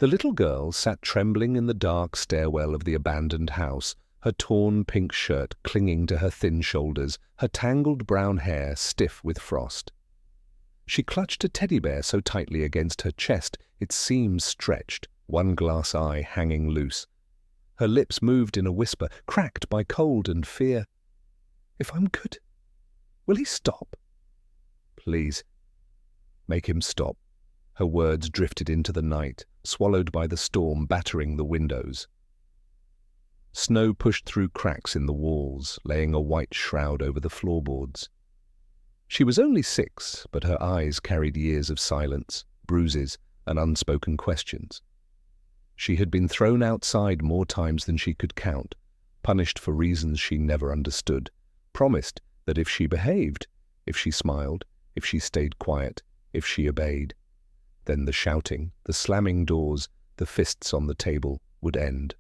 The little girl sat trembling in the dark stairwell of the abandoned house, her torn pink shirt clinging to her thin shoulders, her tangled brown hair stiff with frost. She clutched a teddy bear so tightly against her chest its seams stretched, one glass eye hanging loose. Her lips moved in a whisper, cracked by cold and fear. "If I'm good, will he stop?" "Please, make him stop." Her words drifted into the night, swallowed by the storm battering the windows. Snow pushed through cracks in the walls, laying a white shroud over the floorboards. She was only 6, but her eyes carried years of silence, bruises, and unspoken questions. She had been thrown outside more times than she could count, punished for reasons she never understood, promised that if she behaved, if she smiled, if she stayed quiet, if she obeyed, then the shouting, the slamming doors, the fists on the table would end.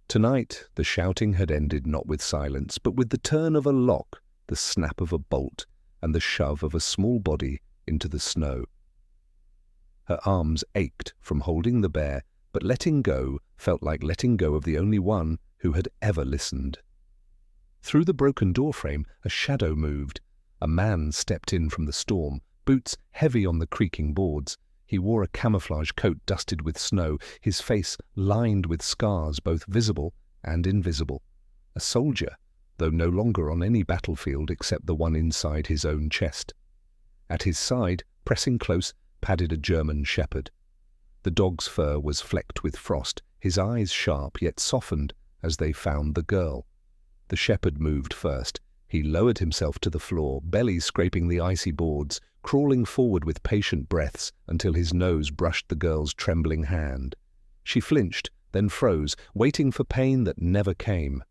Tonight, the shouting had ended not with silence, but with the turn of a lock, the snap of a bolt, and the shove of a small body into the snow. Her arms ached from holding the bear, but letting go felt like letting go of the only one who had ever listened. Through the broken doorframe, a shadow moved. A man stepped in from the storm, boots heavy on the creaking boards. He wore a camouflage coat dusted with snow, his face lined with scars both visible and invisible. A soldier, though no longer on any battlefield except the one inside his own chest. At his side, pressing close, padded a German shepherd. The dog's fur was flecked with frost, his eyes sharp yet softened as they found the girl. The shepherd moved first. He lowered himself to the floor, belly scraping the icy boards, crawling forward with patient breaths until his nose brushed the girl's trembling hand. She flinched, then froze, waiting for pain that never came.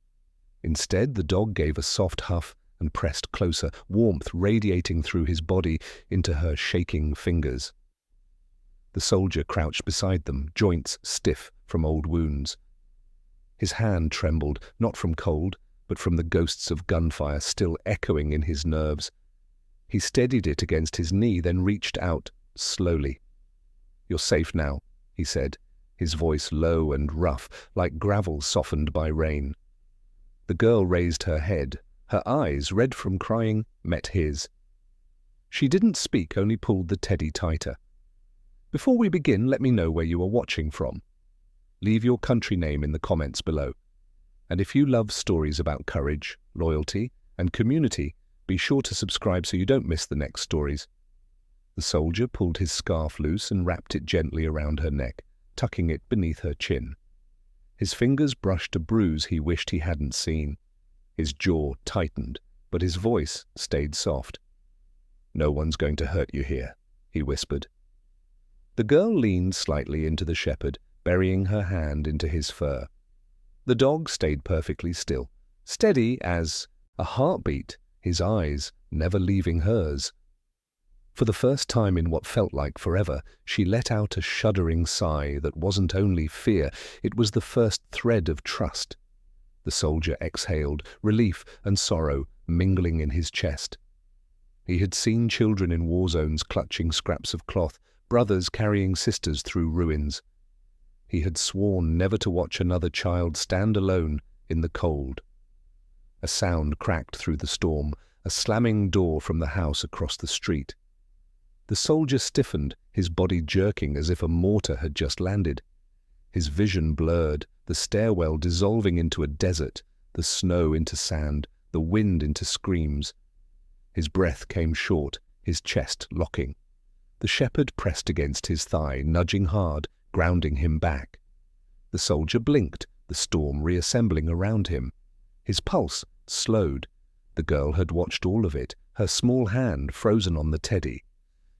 Instead, the dog gave a soft huff and pressed closer, warmth radiating through his body into her shaking fingers. The soldier crouched beside them, joints stiff from old wounds. His hand trembled, not from cold, but from the ghosts of gunfire still echoing in his nerves. He steadied it against his knee, then reached out, slowly. "You're safe now," he said, his voice low and rough, like gravel softened by rain. The girl raised her head. Her eyes, red from crying, met his. She didn't speak, only pulled the teddy tighter. "Before we begin, let me know where you are watching from. Leave your country name in the comments below. And if you love stories about courage, loyalty, and community, be sure to subscribe so you don't miss the next stories." The soldier pulled his scarf loose and wrapped it gently around her neck, tucking it beneath her chin. His fingers brushed a bruise he wished he hadn't seen. His jaw tightened, but his voice stayed soft. "No one's going to hurt you here," he whispered. The girl leaned slightly into the shepherd, burying her hand into his fur. The dog stayed perfectly still, steady as a heartbeat, his eyes never leaving hers. For the first time in what felt like forever, she let out a shuddering sigh that wasn't only fear, it was the first thread of trust. The soldier exhaled, relief and sorrow mingling in his chest. He had seen children in war zones clutching scraps of cloth, brothers carrying sisters through ruins. He had sworn never to watch another child stand alone in the cold. A sound cracked through the storm, a slamming door from the house across the street. The soldier stiffened, his body jerking as if a mortar had just landed. His vision blurred, the stairwell dissolving into a desert, the snow into sand, the wind into screams. His breath came short, his chest locking. The shepherd pressed against his thigh, nudging hard, grounding him back. The soldier blinked, the storm reassembling around him. His pulse slowed. The girl had watched all of it, her small hand frozen on the teddy.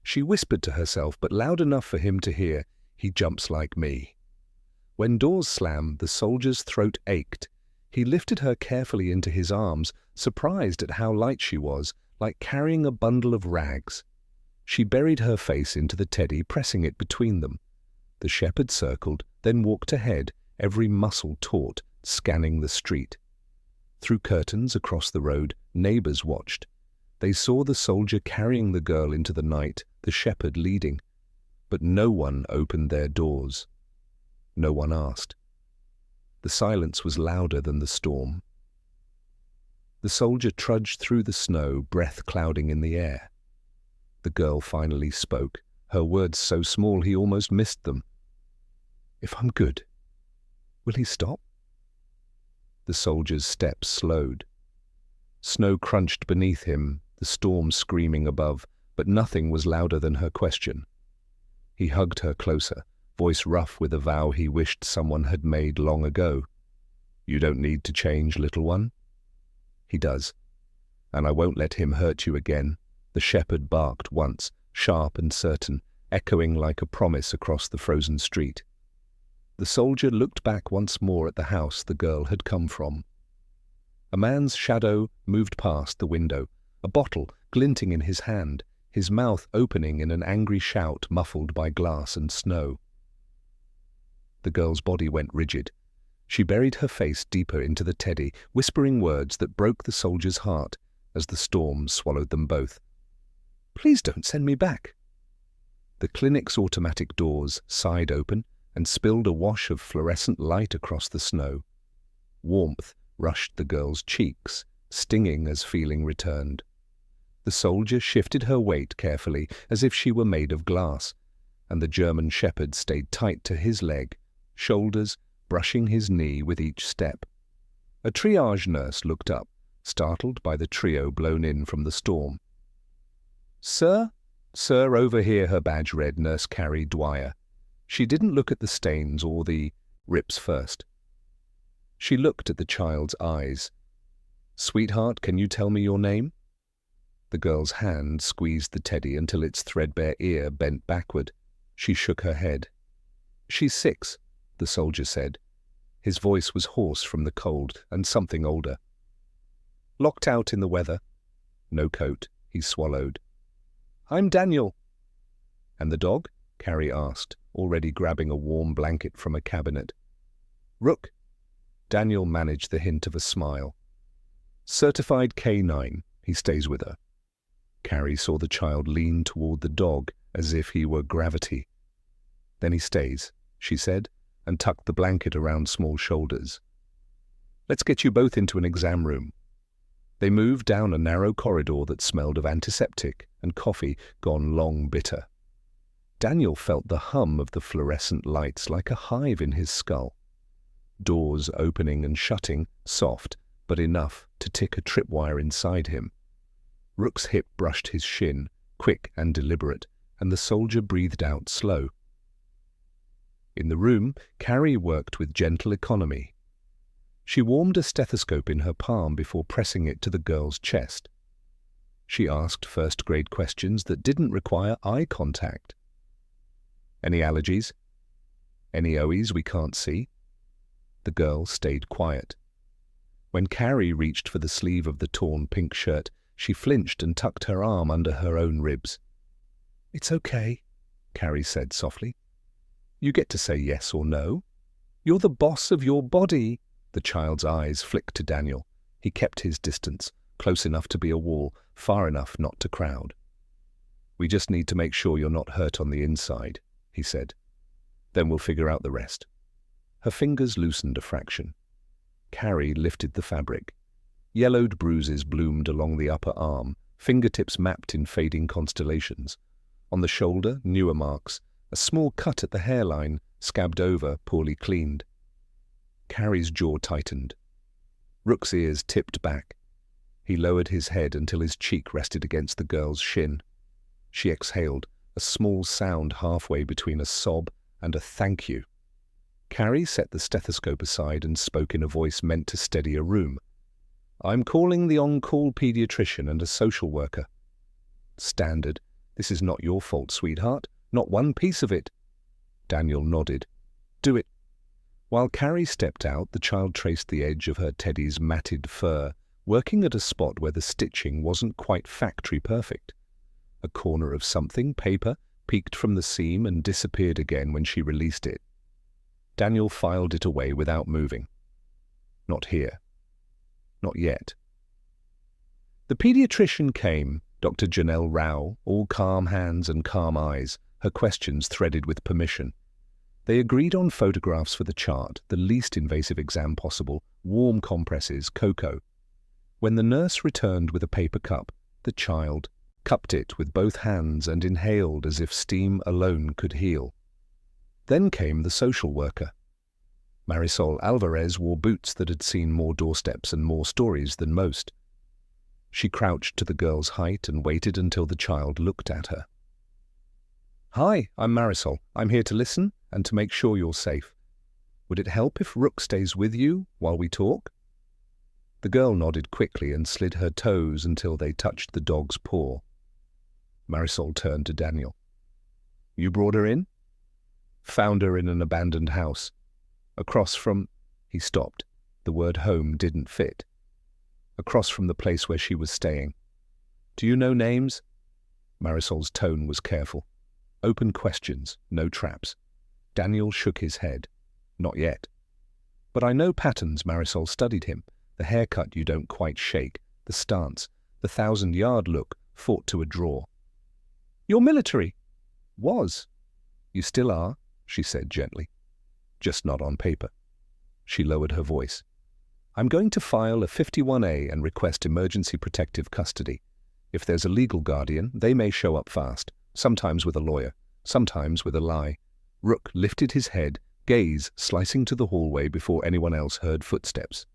She whispered to herself, but loud enough for him to hear, "He jumps like me." When doors slammed, the soldier's throat ached. He lifted her carefully into his arms, surprised at how light she was, like carrying a bundle of rags. She buried her face into the teddy, pressing it between them. The shepherd circled, then walked ahead, every muscle taut, scanning the street. Through curtains across the road, neighbors watched. They saw the soldier carrying the girl into the night, the shepherd leading. but no one opened their doors. No one asked. The silence was louder than the storm. The soldier trudged through the snow, breath clouding in the air. The girl finally spoke, her words so small he almost missed them. "If I'm good, will he stop?" The soldier's steps slowed. Snow crunched beneath him, the storm screaming above, but nothing was louder than her question. He hugged her closer, voice rough with a vow he wished someone had made long ago. "You don't need to change, little one." "He does, and I won't let him hurt you again." The shepherd barked once, sharp and certain, echoing like a promise across the frozen street. The soldier looked back once more at the house the girl had come from. A man's shadow moved past the window, a bottle glinting in his hand, his mouth opening in an angry shout muffled by glass and snow. The girl's body went rigid. She buried her face deeper into the teddy, whispering words that broke the soldier's heart as the storm swallowed them both. "Please don't send me back." The clinic's automatic doors sighed open and spilled a wash of fluorescent light across the snow. Warmth rushed the girl's cheeks, stinging as feeling returned. The soldier shifted her weight carefully, as if she were made of glass, and the German shepherd stayed tight to his leg, shoulders brushing his knee with each step. A triage nurse looked up, startled by the trio blown in from the storm. "Sir? Sir, over here," her badge read, Nurse Carrie Dwyer. She didn't look at the stains or the rips first. She looked at the child's eyes. "Sweetheart, can you tell me your name?" The girl's hand squeezed the teddy until its threadbare ear bent backward. She shook her head. "She's 6, the soldier said. His voice was hoarse from the cold and something older. "Locked out in the weather." "No coat," he swallowed. "I'm Daniel." "And the dog?" Carrie asked, already grabbing a warm blanket from a cabinet. "Rook." Daniel managed the hint of a smile. "Certified K9. He stays with her." Carrie saw the child lean toward the dog as if he were gravity. "Then he stays," she said, and tucked the blanket around small shoulders. "Let's get you both into an exam room." They moved down a narrow corridor that smelled of antiseptic and coffee gone long bitter. Daniel felt the hum of the fluorescent lights like a hive in his skull. Doors opening and shutting, soft, but enough to tick a tripwire inside him. Rook's hip brushed his shin, quick and deliberate, and the soldier breathed out slow. In the room, Carrie worked with gentle economy. She warmed a stethoscope in her palm before pressing it to the girl's chest. She asked first-grade questions that didn't require eye contact. "Any allergies? Any OEs we can't see?" The girl stayed quiet. When Carrie reached for the sleeve of the torn pink shirt, she flinched and tucked her arm under her own ribs. "It's okay," Carrie said softly. "You get to say yes or no. You're the boss of your body." The child's eyes flicked to Daniel. He kept his distance, close enough to be a wall, far enough not to crowd. "We just need to make sure you're not hurt on the inside," he said. "Then we'll figure out the rest." Her fingers loosened a fraction. Carrie lifted the fabric. Yellowed bruises bloomed along the upper arm, fingertips mapped in fading constellations. On the shoulder, newer marks, a small cut at the hairline, scabbed over, poorly cleaned. Carrie's jaw tightened. Rook's ears tipped back. He lowered his head until his cheek rested against the girl's shin. She exhaled, a small sound halfway between a sob and a thank you. Carrie set the stethoscope aside and spoke in a voice meant to steady a room. "I'm calling the on-call pediatrician and a social worker." "Standard. This is not your fault, sweetheart. Not one piece of it." Daniel nodded. "Do it." While Carrie stepped out, the child traced the edge of her teddy's matted fur, working at a spot where the stitching wasn't quite factory perfect. A corner of something, paper, peeked from the seam and disappeared again when she released it. Daniel filed it away without moving. "Not here. Not yet." The pediatrician came, Dr. Janelle Rao, all calm hands and calm eyes, her questions threaded with permission. They agreed on photographs for the chart, the least invasive exam possible, warm compresses, cocoa. When the nurse returned with a paper cup, the child cupped it with both hands and inhaled as if steam alone could heal. Then came the social worker. Marisol Alvarez wore boots that had seen more doorsteps and more stories than most. She crouched to the girl's height and waited until the child looked at her. "Hi, I'm Marisol. I'm here to listen and to make sure you're safe. Would it help if Rook stays with you while we talk?" The girl nodded quickly and slid her toes until they touched the dog's paw. Marisol turned to Daniel. "You brought her in?" "Found her in an abandoned house. Across from—" He stopped. The word home didn't fit. "Across from the place where she was staying. Do you know names?" Marisol's tone was careful. Open questions, no traps. Daniel shook his head. "Not yet." "But I know patterns." Marisol studied him. The haircut you don't quite shake, the stance, the 1,000-yard look, fought to a draw. "You're military." "Was." "You still are," she said gently. "Just not on paper." She lowered her voice. "I'm going to file a 51A and request emergency protective custody. If there's a legal guardian, they may show up fast, sometimes with a lawyer, sometimes with a lie." Rook lifted his head, gaze slicing to the hallway before anyone else heard footsteps.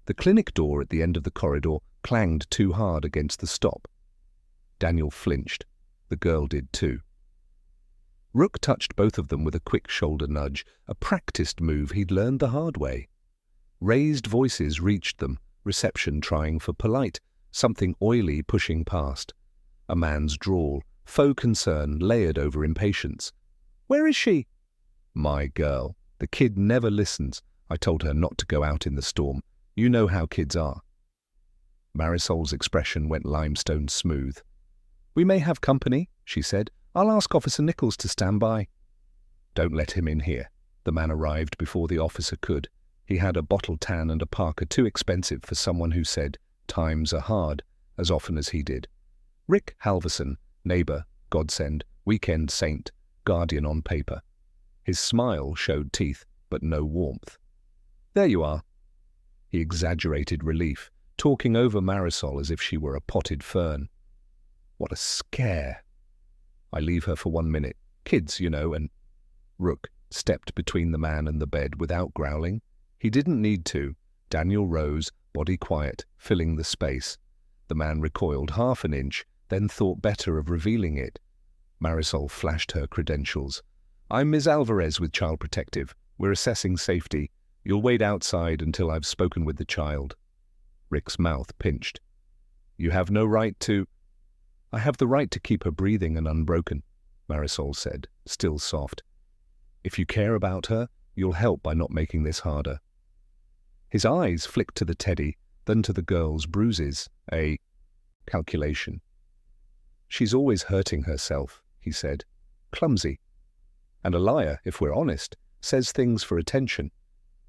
The clinic door at the end of the corridor clanged too hard against the stop. Daniel flinched. The girl did too. Rook touched both of them with a quick shoulder nudge, a practiced move he'd learned the hard way. Raised voices reached them, reception trying for polite, something oily pushing past. A man's drawl, faux concern layered over impatience. "Where is she?" "My girl. The kid never listens. I told her not to go out in the storm. You know how kids are." Marisol's expression went limestone smooth. "We may have company," she said. "I'll ask Officer Nichols to stand by." "Don't let him in here." The man arrived before the officer could. He had a bottle tan and a parka too expensive for someone who said, "Times are hard," as often as he did. Rick Halverson, neighbor, godsend, weekend saint, guardian on paper. His smile showed teeth, but no warmth. "There you are." He exaggerated relief, talking over Marisol as if she were a potted fern. "What a scare." "I leave her for 1 minute. Kids, you know, and—" Rook stepped between the man and the bed without growling. He didn't need to. Daniel rose, body quiet, filling the space. The man recoiled half an inch, then thought better of revealing it. Marisol flashed her credentials. "I'm Ms. Alvarez with Child Protective. We're assessing safety. You'll wait outside until I've spoken with the child." Rick's mouth pinched. "You have no right to—" "I have the right to keep her breathing and unbroken," Marisol said, still soft. "If you care about her, you'll help by not making this harder." His eyes flicked to the teddy, then to the girl's bruises, a calculation. "She's always hurting herself," he said. "Clumsy. And a liar, if we're honest, says things for attention."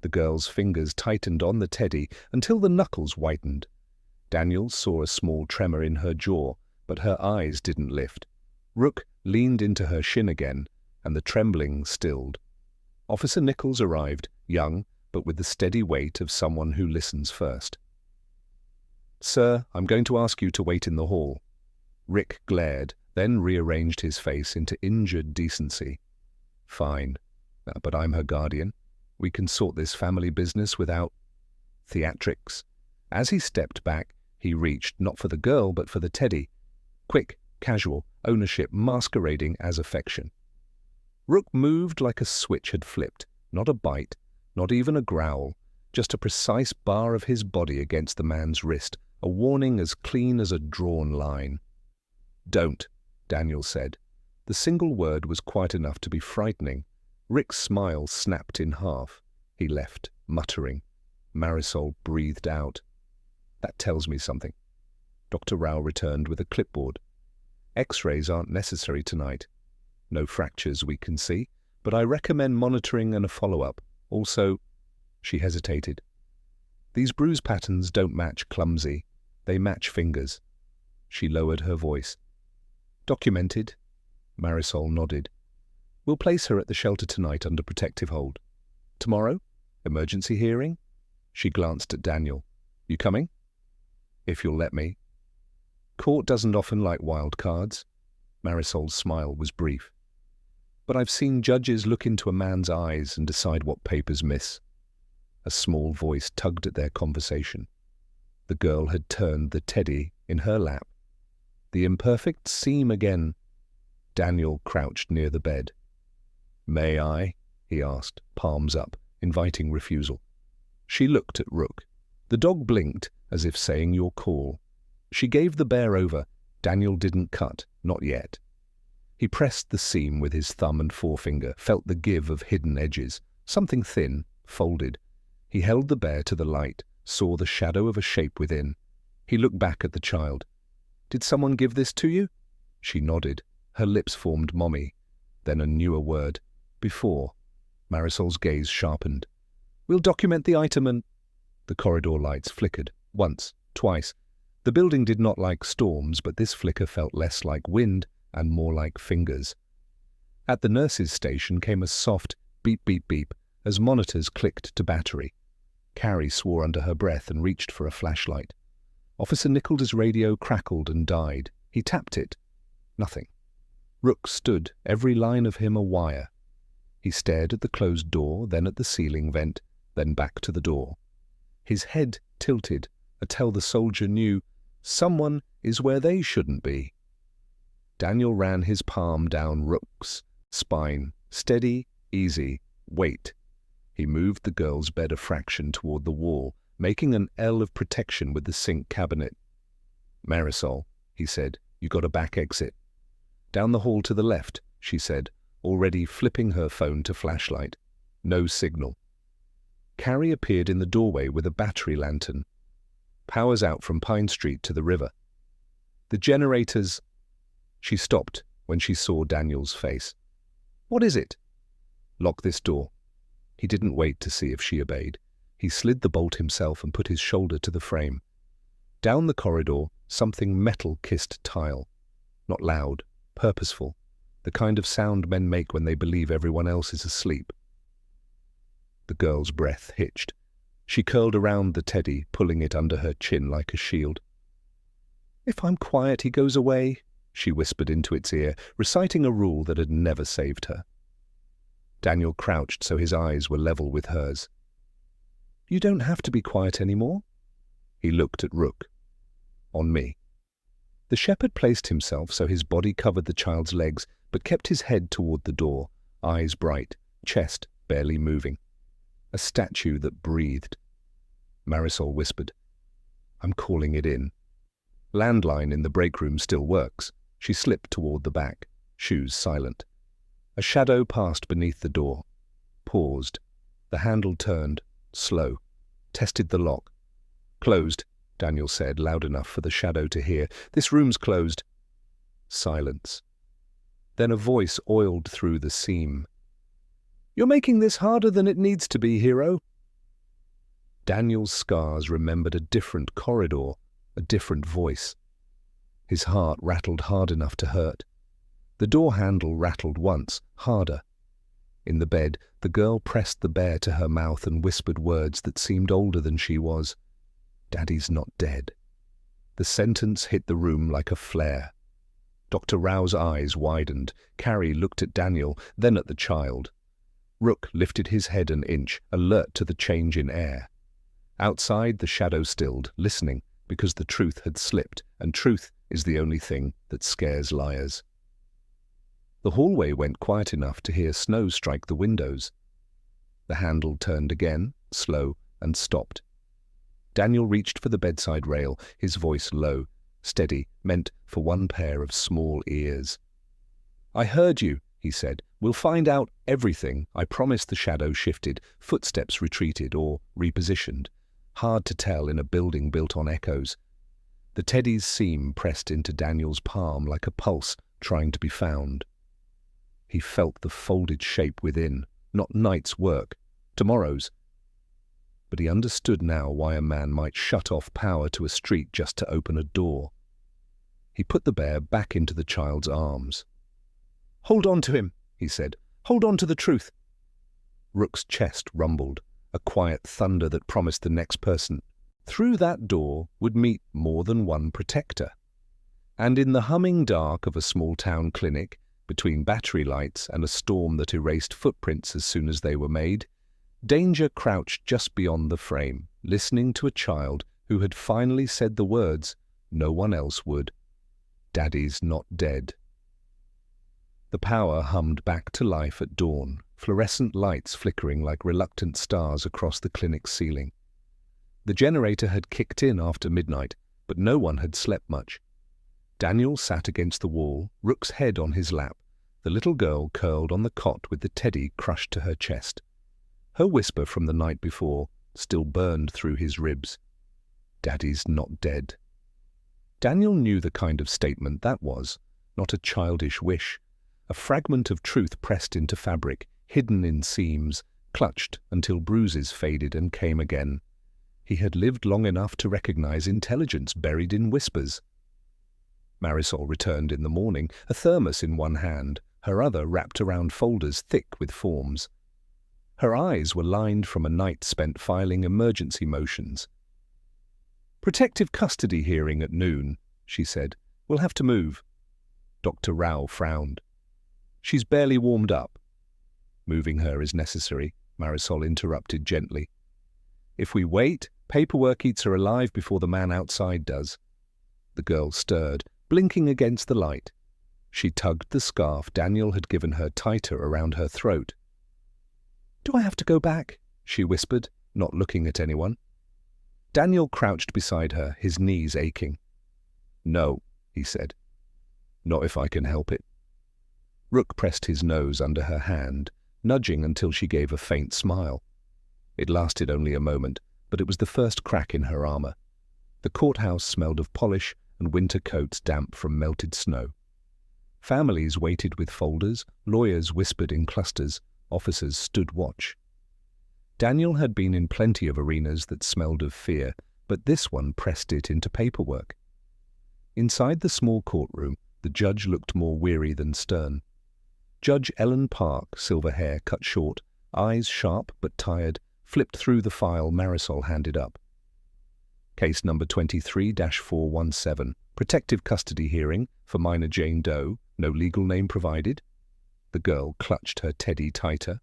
The girl's fingers tightened on the teddy until the knuckles whitened. Daniel saw a small tremor in her jaw, but her eyes didn't lift. Rook leaned into her shin again, and the trembling stilled. Officer Nichols arrived, young, but with the steady weight of someone who listens first. "Sir, I'm going to ask you to wait in the hall." Rick glared, then rearranged his face into injured decency. "Fine, but I'm her guardian. We can sort this family business without theatrics." As he stepped back, he reached not for the girl but for the teddy. Quick, casual, ownership masquerading as affection. Rook moved like a switch had flipped. Not a bite, not even a growl, just a precise bar of his body against the man's wrist, a warning as clean as a drawn line. "Don't," Daniel said. The single word was quite enough to be frightening. Rick's smile snapped in half. He left, muttering. Marisol breathed out. "That tells me something." Dr. Rao returned with a clipboard. "X-rays aren't necessary tonight. No fractures we can see, but I recommend monitoring and a follow-up. Also—" She hesitated. "These bruise patterns don't match clumsy. They match fingers." She lowered her voice. "Documented." Marisol nodded. We'll place her at the shelter tonight under protective hold. Tomorrow? Emergency hearing? She glanced at Daniel. You coming? If you'll let me. Court doesn't often like wild cards. Marisol's smile was brief. But I've seen judges look into a man's eyes and decide what papers miss. A small voice tugged at their conversation. The girl had turned the teddy in her lap. The imperfect seam again. Daniel crouched near the bed. May I? He asked, palms up, inviting refusal. She looked at Rook. The dog blinked, as if saying your call. She gave the bear over. Daniel didn't cut, not yet. He pressed the seam with his thumb and forefinger, felt the give of hidden edges. Something thin, folded. He held the bear to the light, saw the shadow of a shape within. He looked back at the child. Did someone give this to you? She nodded. Her lips formed mommy. Then a newer word. Before. Marisol's gaze sharpened. We'll document the item and... The corridor lights flickered. Once, twice. The building did not like storms, but this flicker felt less like wind and more like fingers. At the nurse's station came a soft beep, beep, beep as monitors clicked to battery. Carrie swore under her breath and reached for a flashlight. Officer Nichols's radio crackled and died. He tapped it. Nothing. Rook stood, every line of him a wire. He stared at the closed door, then at the ceiling vent, then back to the door. His head tilted, until the soldier knew someone is where they shouldn't be. Daniel ran his palm down Rook's spine. Steady, easy, wait. He moved the girl's bed a fraction toward the wall, making an L of protection with the sink cabinet. Marisol, he said, you got a back exit. Down the hall to the left, she said, already flipping her phone to flashlight. No signal. Carrie appeared in the doorway with a battery lantern. Power's out from Pine Street to the river. The generators... She stopped when she saw Daniel's face. What is it? Lock this door. He didn't wait to see if she obeyed. He slid the bolt himself and put his shoulder to the frame. Down the corridor, something metal kissed tile. Not loud, purposeful, the kind of sound men make when they believe everyone else is asleep. The girl's breath hitched. She curled around the teddy, pulling it under her chin like a shield. If I'm quiet, he goes away, she whispered into its ear, reciting a rule that had never saved her. Daniel crouched so his eyes were level with hers. You don't have to be quiet anymore. He looked at Rook. On me. The shepherd placed himself so his body covered the child's legs, but kept his head toward the door, eyes bright, chest barely moving. A statue that breathed. Marisol whispered, I'm calling it in. Landline in the break room still works. She slipped toward the back, shoes silent. A shadow passed beneath the door. Paused. The handle turned, slow. Tested the lock. Closed, Daniel said, loud enough for the shadow to hear. This room's closed. Silence. Then a voice oiled through the seam. You're making this harder than it needs to be, hero. Daniel's scars remembered a different corridor, a different voice. His heart rattled hard enough to hurt. The door handle rattled once, harder. In the bed, the girl pressed the bear to her mouth and whispered words that seemed older than she was. Daddy's not dead. The sentence hit the room like a flare. Dr. Rao's eyes widened. Carrie looked at Daniel, then at the child. Rook lifted his head an inch, alert to the change in air. Outside, the shadow stilled, listening, because the truth had slipped, and truth is the only thing that scares liars. The hallway went quiet enough to hear snow strike the windows. The handle turned again, slow, and stopped. Daniel reached for the bedside rail, his voice low, steady, meant for one pair of small ears. I heard you, he said. We'll find out everything. I promise. The shadow shifted, footsteps retreated or repositioned. Hard to tell in a building built on echoes. The teddy's seam pressed into Daniel's palm like a pulse trying to be found. He felt the folded shape within, not night's work, tomorrow's. But he understood now why a man might shut off power to a street just to open a door. He put the bear back into the child's arms. "Hold on to him," he said. "Hold on to the truth." Rook's chest rumbled, a quiet thunder that promised the next person through that door would meet more than one protector. And in the humming dark of a small-town clinic, between battery lights and a storm that erased footprints as soon as they were made, danger crouched just beyond the frame, listening to a child who had finally said the words no one else would. "Daddy's not dead." The power hummed back to life at dawn, fluorescent lights flickering like reluctant stars across the clinic's ceiling. The generator had kicked in after midnight, but no one had slept much. Daniel sat against the wall, Rook's head on his lap, the little girl curled on the cot with the teddy crushed to her chest. Her whisper from the night before still burned through his ribs. "Daddy's not dead." Daniel knew the kind of statement that was, not a childish wish, a fragment of truth pressed into fabric, hidden in seams, clutched until bruises faded and came again. He had lived long enough to recognize intelligence buried in whispers. Marisol returned in the morning, a thermos in one hand, her other wrapped around folders thick with forms. Her eyes were lined from a night spent filing emergency motions. "Protective custody hearing at noon," she said. "We'll have to move." Dr. Rao frowned. "She's barely warmed up." "Moving her is necessary," Marisol interrupted gently. "If we wait, paperwork eats her alive before the man outside does." The girl stirred, blinking against the light. She tugged the scarf Daniel had given her tighter around her throat. "Do I have to go back?" she whispered, not looking at anyone. Daniel crouched beside her, his knees aching. "No," he said. "Not if I can help it." Rook pressed his nose under her hand, nudging until she gave a faint smile. It lasted only a moment, but it was the first crack in her armor. The courthouse smelled of polish and winter coats damp from melted snow. Families waited with folders, lawyers whispered in clusters, officers stood watch. Daniel had been in plenty of arenas that smelled of fear, but this one pressed it into paperwork. Inside the small courtroom, the judge looked more weary than stern. Judge Ellen Park, silver hair cut short, eyes sharp but tired, flipped through the file Marisol handed up. Case number 23-417, protective custody hearing for minor Jane Doe, no legal name provided. The girl clutched her teddy tighter.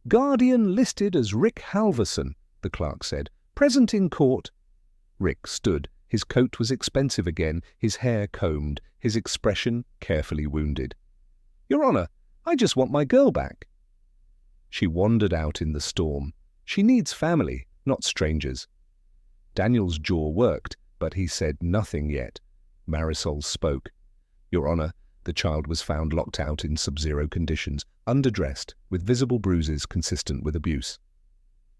"Guardian listed as Rick Halverson," the clerk said. "Present in court." Rick stood. His coat was expensive again, his hair combed, his expression carefully wounded. "Your Honor, I just want my girl back." She wandered out in the storm. She needs family, not strangers. Daniel's jaw worked, but he said nothing yet. Marisol spoke. "Your Honor, the child was found locked out in sub-zero conditions, underdressed, with visible bruises consistent with abuse.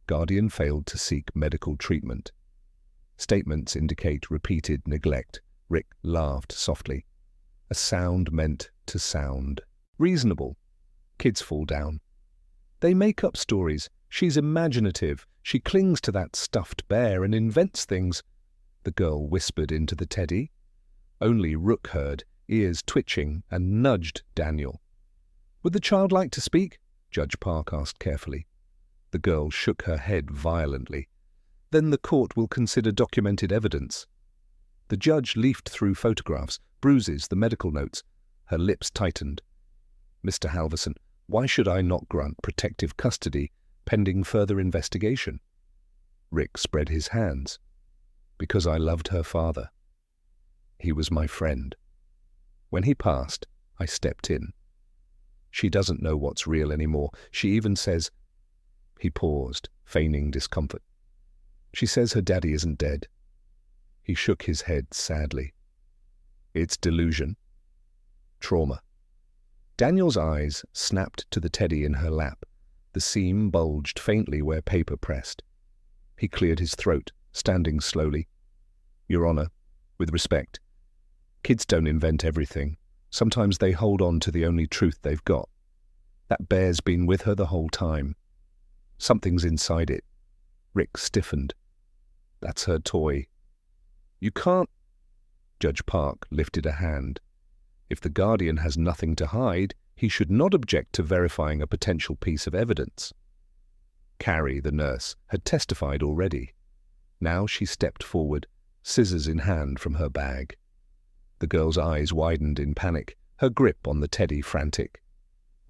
Guardian failed to seek medical treatment. Statements indicate repeated neglect." Rick laughed softly. A sound meant to sound. Reasonable. Kids fall down. They make up stories. She's imaginative. She clings to that stuffed bear and invents things. The girl whispered into the teddy. Only Rook heard, ears twitching, and nudged Daniel. "Would the child like to speak?" Judge Park asked carefully. The girl shook her head violently. "Then the court will consider documented evidence." The judge leafed through photographs, bruises, the medical notes. Her lips tightened. "Mr. Halverson, why should I not grant protective custody pending further investigation?" Rick spread his hands. "Because I loved her father. He was my friend. When he passed, I stepped in. She doesn't know what's real anymore. She even says—" He paused, feigning discomfort. "She says her daddy isn't dead." He shook his head sadly. "It's delusion. Trauma." Daniel's eyes snapped to the teddy in her lap. The seam bulged faintly where paper pressed. He cleared his throat, standing slowly. "Your Honor, with respect, kids don't invent everything. Sometimes they hold on to the only truth they've got. That bear's been with her the whole time. Something's inside it." Rick stiffened. "That's her toy. You can't—" Judge Park lifted a hand. "If the Guardian has nothing to hide, he should not object to verifying a potential piece of evidence. Carrie, the nurse, had testified already. Now she stepped forward, scissors in hand from her bag. The girl's eyes widened in panic, her grip on the teddy frantic.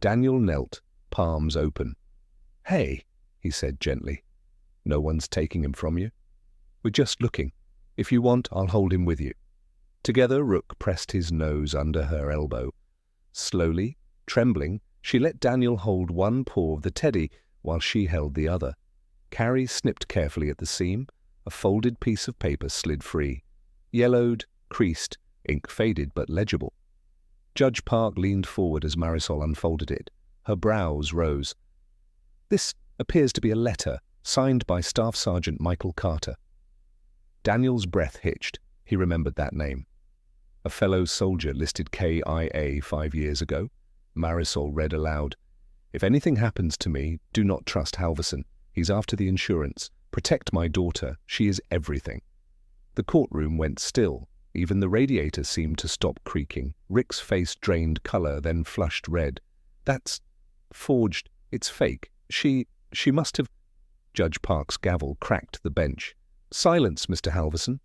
Daniel knelt, palms open. "Hey," he said gently. "No one's taking him from you. We're just looking. If you want, I'll hold him with you." Together, Rook pressed his nose under her elbow. Slowly, trembling, she let Daniel hold one paw of the teddy while she held the other. Carrie snipped carefully at the seam. A folded piece of paper slid free. Yellowed, creased, ink faded but legible. Judge Park leaned forward as Marisol unfolded it. Her brows rose. "This appears to be a letter, signed by Staff Sergeant Michael Carter." Daniel's breath hitched. He remembered that name. A fellow soldier listed KIA 5 years ago. Marisol read aloud, "If anything happens to me, do not trust Halverson. He's after the insurance. Protect my daughter. She is everything." The courtroom went still. Even the radiator seemed to stop creaking. Rick's face drained color, then flushed red. "That's forged. It's fake. She must have—" Judge Park's gavel cracked the bench. "Silence, Mr. Halverson."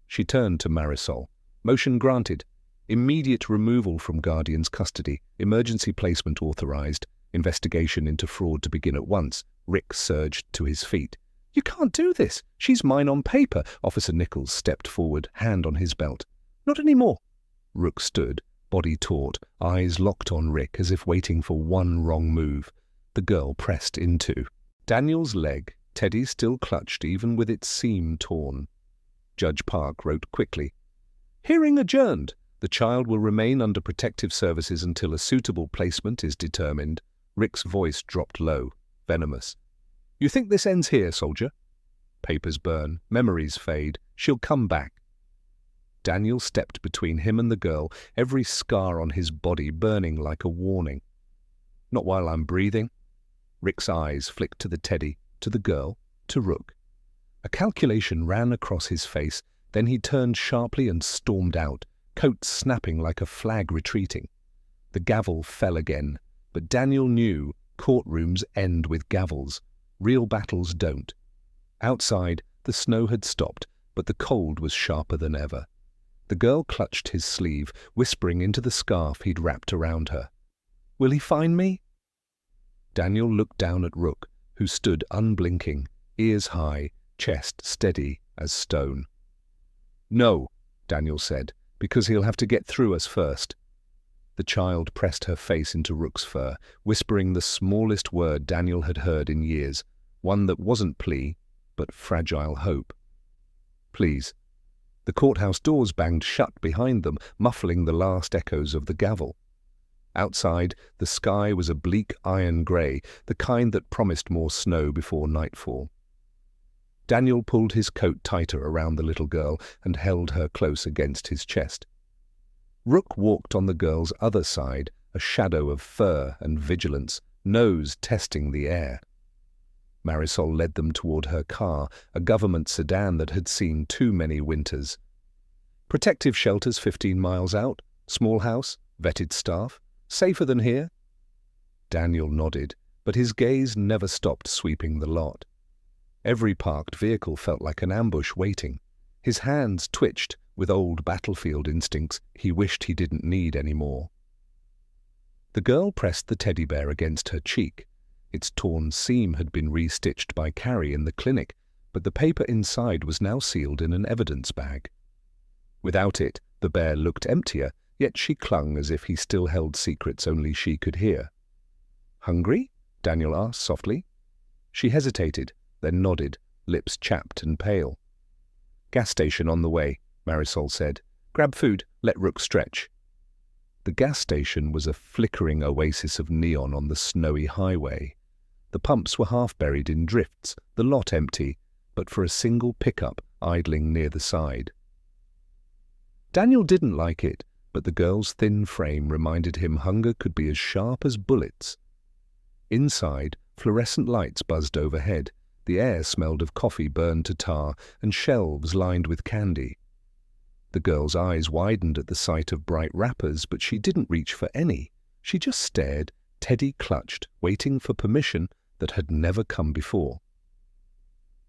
She turned to Marisol. "Motion granted. Immediate removal from guardian's custody. Emergency placement authorized. Investigation into fraud to begin at once." Rick surged to his feet. "You can't do this. She's mine on paper." Officer Nichols stepped forward, hand on his belt. "Not anymore." Rook stood, body taut, eyes locked on Rick as if waiting for one wrong move. The girl pressed into Daniel's leg. Teddy still clutched even with its seam torn. Judge Park wrote quickly, "Hearing adjourned. The child will remain under protective services until a suitable placement is determined." Rick's voice dropped low, venomous. "You think this ends here, soldier?" Papers burn, memories fade. She'll come back. Daniel stepped between him and the girl, every scar on his body burning like a warning. "Not while I'm breathing." Rick's eyes flicked to the teddy, to the girl, to Rook. A calculation ran across his face, then he turned sharply and stormed out, coat snapping like a flag retreating. The gavel fell again, but Daniel knew courtrooms end with gavels. Real battles don't. Outside, the snow had stopped, but the cold was sharper than ever. The girl clutched his sleeve, whispering into the scarf he'd wrapped around her. "Will he find me?" Daniel looked down at Rook, who stood unblinking, ears high, chest steady as stone. "No," Daniel said, "because he'll have to get through us first." The child pressed her face into Rook's fur, whispering the smallest word Daniel had heard in years, one that wasn't plea, but fragile hope. "Please." The courthouse doors banged shut behind them, muffling the last echoes of the gavel. Outside, the sky was a bleak iron grey, the kind that promised more snow before nightfall. Daniel pulled his coat tighter around the little girl and held her close against his chest. Rook walked on the girl's other side, a shadow of fur and vigilance, nose testing the air. Marisol led them toward her car, a government sedan that had seen too many winters. "Protective shelters 15 miles out, small house, vetted staff, safer than here?" Daniel nodded, but his gaze never stopped sweeping the lot. Every parked vehicle felt like an ambush waiting. His hands twitched with old battlefield instincts he wished he didn't need anymore. The girl pressed the teddy bear against her cheek. Its torn seam had been restitched by Carrie in the clinic, but the paper inside was now sealed in an evidence bag. Without it, the bear looked emptier, yet she clung as if he still held secrets only she could hear. "Hungry?" Daniel asked softly. She hesitated, then nodded, lips chapped and pale. "Gas station on the way," Marisol said. "Grab food, let Rook stretch." The gas station was a flickering oasis of neon on the snowy highway. The pumps were half buried in drifts, the lot empty, but for a single pickup idling near the side. Daniel didn't like it, but the girl's thin frame reminded him hunger could be as sharp as bullets. Inside, fluorescent lights buzzed overhead. The air smelled of coffee burned to tar and shelves lined with candy. The girl's eyes widened at the sight of bright wrappers, but she didn't reach for any. She just stared, Teddy clutched, waiting for permission that had never come before.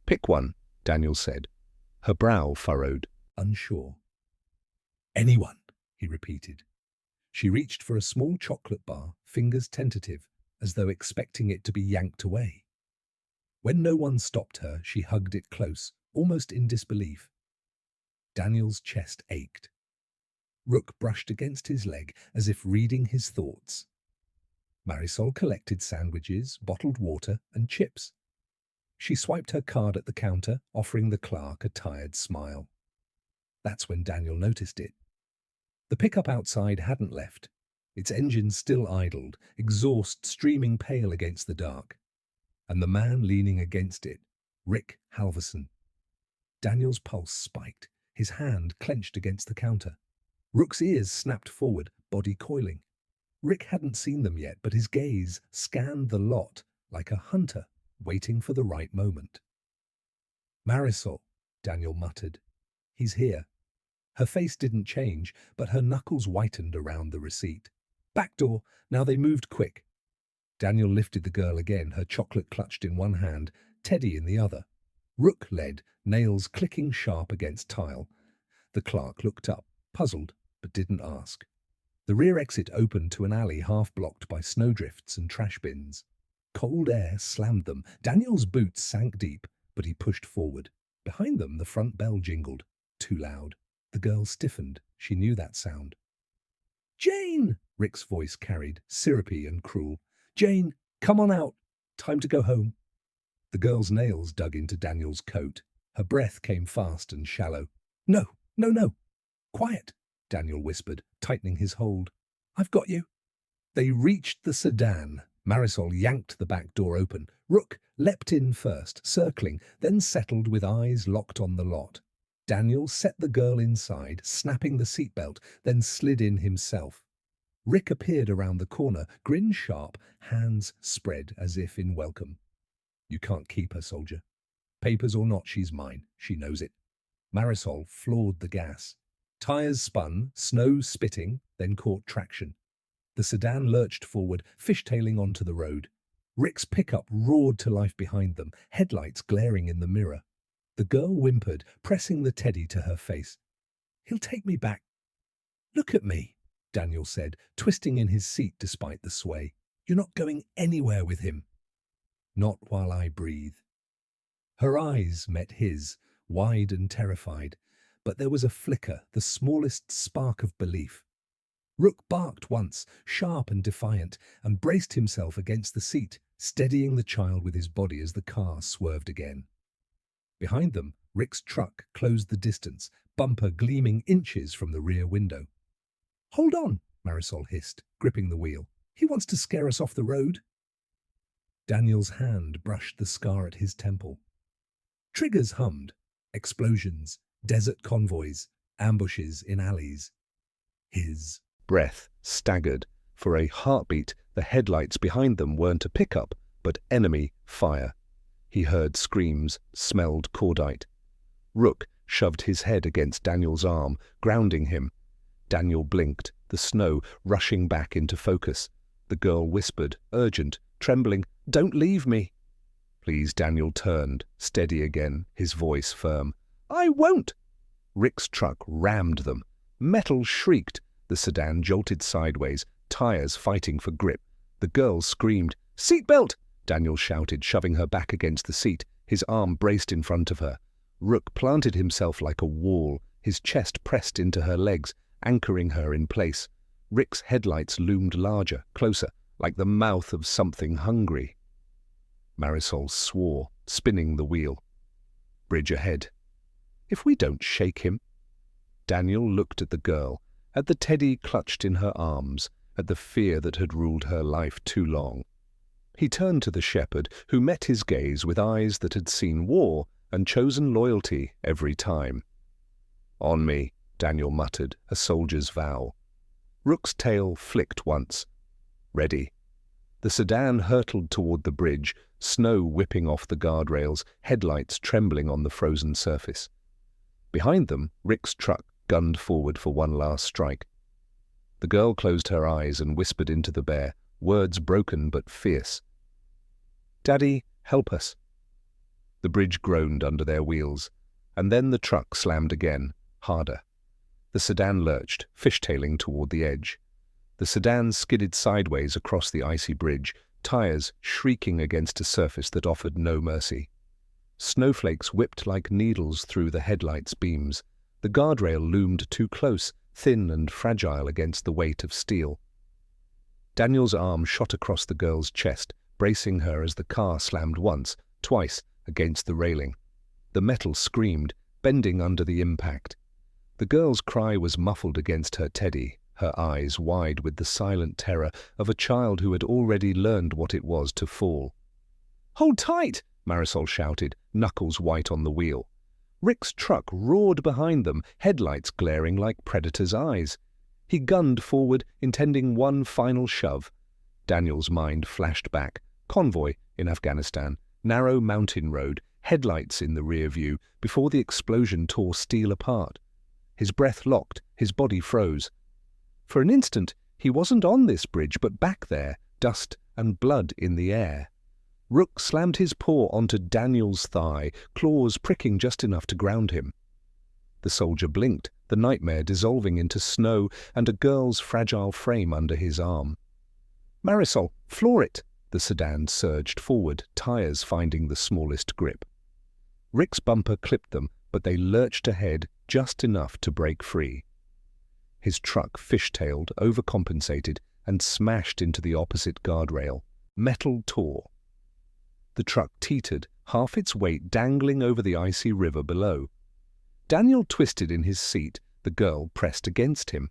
"Pick one," Daniel said, her brow furrowed, unsure. "Anyone," he repeated. She reached for a small chocolate bar, fingers tentative, as though expecting it to be yanked away. When no one stopped her, she hugged it close, almost in disbelief. Daniel's chest ached. Rook brushed against his leg as if reading his thoughts. Marisol collected sandwiches, bottled water, and chips. She swiped her card at the counter, offering the clerk a tired smile. That's when Daniel noticed it. The pickup outside hadn't left. Its engine still idled, exhaust streaming pale against the dark. And the man leaning against it, Rick Halverson. Daniel's pulse spiked, his hand clenched against the counter. Rook's ears snapped forward, body coiling. Rick hadn't seen them yet, but his gaze scanned the lot like a hunter waiting for the right moment. "Marisol," Daniel muttered. "He's here." Her face didn't change, but her knuckles whitened around the receipt. Back door, now they moved quick. Daniel lifted the girl again, her chocolate clutched in one hand, Teddy in the other. Rook led, nails clicking sharp against tile. The clerk looked up, puzzled, but didn't ask. The rear exit opened to an alley half blocked by snowdrifts and trash bins. Cold air slammed them. Daniel's boots sank deep, but he pushed forward. Behind them, the front bell jingled. Too loud. The girl stiffened. She knew that sound. "Jane!" Rick's voice carried, syrupy and cruel. "Jane, come on out. Time to go home." The girl's nails dug into Daniel's coat. Her breath came fast and shallow. "No, no, no. Quiet," Daniel whispered, tightening his hold. "I've got you." They reached the sedan. Marisol yanked the back door open. Rook leapt in first, circling, then settled with eyes locked on the lot. Daniel set the girl inside, snapping the seatbelt, then slid in himself. Rick appeared around the corner, grin sharp, hands spread as if in welcome. "You can't keep her, soldier. Papers or not, she's mine. She knows it." Marisol floored the gas. Tires spun, snow spitting, then caught traction. The sedan lurched forward, fishtailing onto the road. Rick's pickup roared to life behind them, headlights glaring in the mirror. The girl whimpered, pressing the Teddy to her face. "He'll take me back." "Look at me," Daniel said, twisting in his seat despite the sway. "You're not going anywhere with him." "Not while I breathe." Her eyes met his, wide and terrified, but there was a flicker, the smallest spark of belief. Rook barked once, sharp and defiant, and braced himself against the seat, steadying the child with his body as the car swerved again. Behind them, Rick's truck closed the distance, bumper gleaming inches from the rear window. "Hold on," Marisol hissed, gripping the wheel. "He wants to scare us off the road." Daniel's hand brushed the scar at his temple. Triggers hummed. Explosions, desert convoys, ambushes in alleys. His breath staggered. For a heartbeat, the headlights behind them weren't a pickup, but enemy fire. He heard screams, smelled cordite. Rook shoved his head against Daniel's arm, grounding him. Daniel blinked, the snow rushing back into focus. The girl whispered, urgent, trembling, "Don't leave me." Please, Daniel turned, steady again, his voice firm. "I won't." Rick's truck rammed them. Metal shrieked. The sedan jolted sideways, tires fighting for grip. The girl screamed, "Seatbelt!" Daniel shouted, shoving her back against the seat, his arm braced in front of her. Rook planted himself like a wall, his chest pressed into her legs, anchoring her in place. Rick's headlights loomed larger, closer, like the mouth of something hungry. Marisol swore, spinning the wheel. "Bridge ahead." "If we don't shake him." Daniel looked at the girl, at the Teddy clutched in her arms, at the fear that had ruled her life too long. He turned to the shepherd, who met his gaze with eyes that had seen war and chosen loyalty every time. "On me," Daniel muttered, a soldier's vow. Rook's tail flicked once. "Ready." The sedan hurtled toward the bridge, snow whipping off the guardrails, headlights trembling on the frozen surface. Behind them, Rick's truck gunned forward for one last strike. The girl closed her eyes and whispered into the bear, words broken but fierce. "Daddy, help us." The bridge groaned under their wheels, and then the truck slammed again, harder. The sedan lurched, fishtailing toward the edge. The sedan skidded sideways across the icy bridge, tires shrieking against a surface that offered no mercy. Snowflakes whipped like needles through the headlights' beams. The guardrail loomed too close, thin and fragile against the weight of steel. Daniel's arm shot across the girl's chest, bracing her as the car slammed once, twice, against the railing. The metal screamed, bending under the impact. The girl's cry was muffled against her teddy, her eyes wide with the silent terror of a child who had already learned what it was to fall. "Hold tight!" Marisol shouted, knuckles white on the wheel. Rick's truck roared behind them, headlights glaring like predators' eyes. He gunned forward, intending one final shove. Daniel's mind flashed back. Convoy in Afghanistan, narrow mountain road, headlights in the rear view, before the explosion tore steel apart. His breath locked, his body froze. For an instant, he wasn't on this bridge, but back there, dust and blood in the air. Rook slammed his paw onto Daniel's thigh, claws pricking just enough to ground him. The soldier blinked, the nightmare dissolving into snow and a girl's fragile frame under his arm. "Marisol, floor it!" The sedan surged forward, tires finding the smallest grip. Rick's bumper clipped them, but they lurched ahead just enough to break free. His truck fishtailed, overcompensated, and smashed into the opposite guardrail. Metal tore. The truck teetered, half its weight dangling over the icy river below. Daniel twisted in his seat, the girl pressed against him.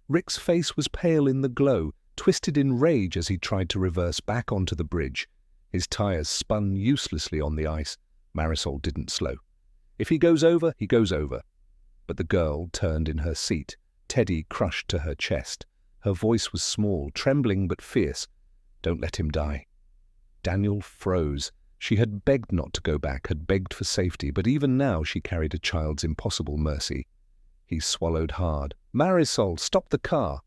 Rick's face was pale in the glow, twisted in rage as he tried to reverse back onto the bridge. His tires spun uselessly on the ice. Marisol didn't slow. If he goes over, he goes over. But the girl turned in her seat, Teddy crushed to her chest. Her voice was small, trembling but fierce. "Don't let him die." Daniel froze. She had begged not to go back, had begged for safety, but even now she carried a child's impossible mercy. He swallowed hard. "Marisol, stop the car!"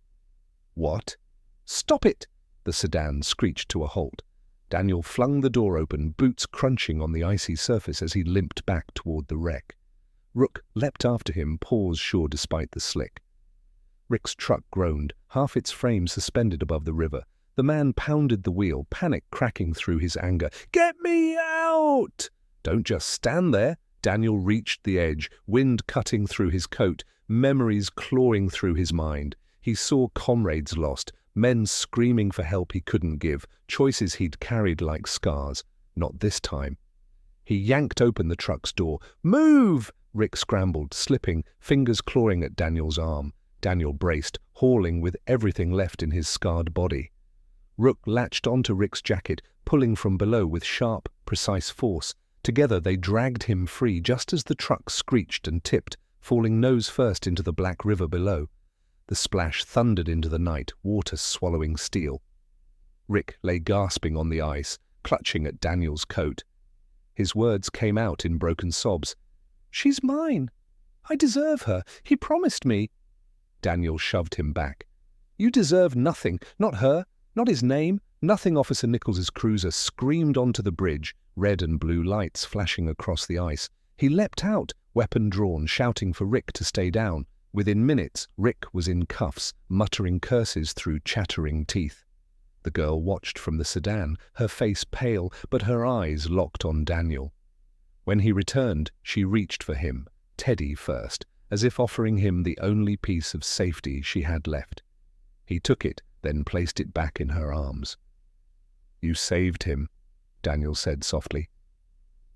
"What?" "Stop it!" The sedan screeched to a halt. Daniel flung the door open, boots crunching on the icy surface as he limped back toward the wreck. Rook leapt after him, paws sure despite the slick. Rick's truck groaned, half its frame suspended above the river. The man pounded the wheel, panic cracking through his anger. "Get me out!" "Don't just stand there." Daniel reached the edge, wind cutting through his coat, memories clawing through his mind. He saw comrades lost, men screaming for help he couldn't give, choices he'd carried like scars. Not this time. He yanked open the truck's door. "Move!" Rick scrambled, slipping, fingers clawing at Daniel's arm. Daniel braced, hauling with everything left in his scarred body. Rook latched onto Rick's jacket, pulling from below with sharp, precise force. Together they dragged him free just as the truck screeched and tipped, falling nose first into the black river below. The splash thundered into the night, water swallowing steel. Rick lay gasping on the ice, clutching at Daniel's coat. His words came out in broken sobs. "She's mine. I deserve her. He promised me." Daniel shoved him back. "You deserve nothing. Not her. Not his name. Nothing." Officer Nichols's cruiser screamed onto the bridge, red and blue lights flashing across the ice. He leapt out, weapon drawn, shouting for Rick to stay down. Within minutes, Rick was in cuffs, muttering curses through chattering teeth. The girl watched from the sedan, her face pale, but her eyes locked on Daniel. When he returned, she reached for him, Teddy first, as if offering him the only piece of safety she had left. He took it, then placed it back in her arms. "You saved him," Daniel said softly.